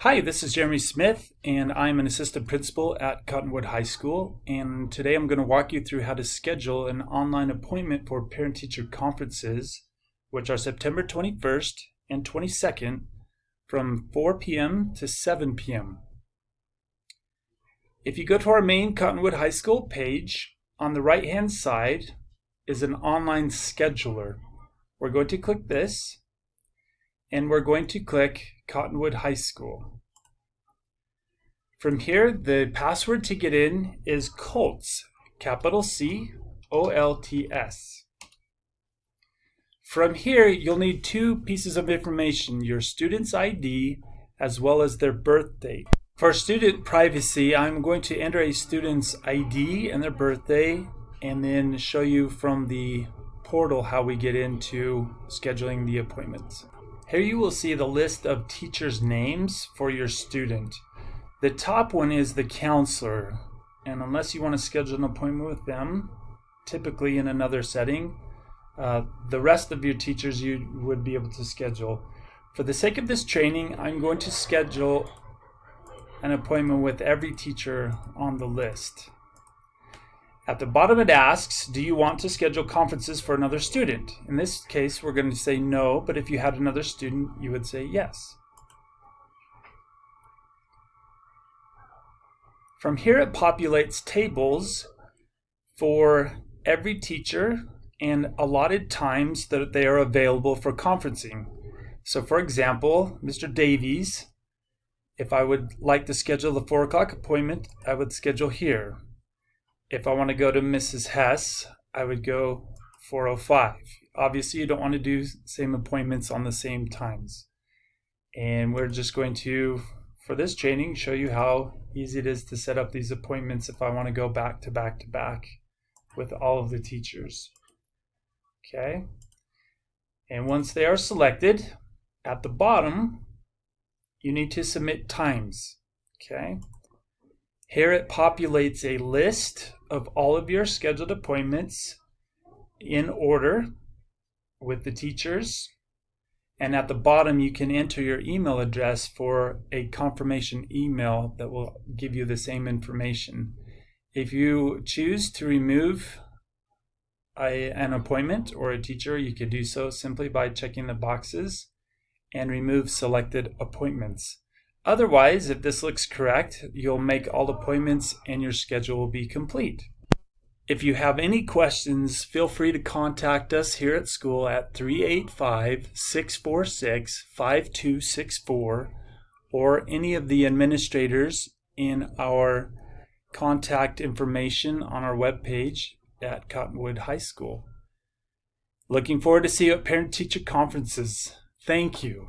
Hi, this is Jeremy Smith, and I'm an assistant principal at Cottonwood High School. And today I'm going to walk you through how to schedule an online appointment for parent-teacher conferences, which are September 21st and 22nd from 4 p.m. to 7 p.m. If you go to our main Cottonwood High School page, on the right-hand side is an online scheduler. We're going to click this, and we're going to click Cottonwood High School. From here, the password to get in is COLTS, capital C-O-L-T-S. From here, you'll need two pieces of information, your student's ID as well as their birth date. For student privacy, I'm going to enter a student's ID and their birthday and then show you from the portal how we get into scheduling the appointments. Here you will see the list of teachers' names for your student. The top one is the counselor, and unless you want to schedule an appointment with them, typically in another setting, the rest of your teachers you would be able to schedule. For the sake of this training, I'm going to schedule an appointment with every teacher on the list. At the bottom it asks, do you want to schedule conferences for another student? In this case, we're going to say no, but if you had another student, you would say yes. From here, it populates tables for every teacher and allotted times that they are available for conferencing. So for example, Mr. Davies, if I would like to schedule the 4 o'clock appointment, I would schedule here. If I want to go to Mrs. Hess, I would go 4:05. Obviously, you don't want to do same appointments on the same times. And we're just going to, for this training, show you how easy it is to set up these appointments if I want to go back to back to back with all of the teachers. Okay. And once they are selected, at the bottom, you need to submit times. Okay. Here it populates a list of all of your scheduled appointments in order with the teachers. And at the bottom, you can enter your email address for a confirmation email that will give you the same information. If you choose to remove an appointment or a teacher, you could do so simply by checking the boxes and remove selected appointments. Otherwise, if this looks correct, you'll make all appointments and your schedule will be complete. If you have any questions, feel free to contact us here at school at 385-646-5264 or any of the administrators in our contact information on our webpage at Cottonwood High School. Looking forward to see you at parent-teacher conferences. Thank you.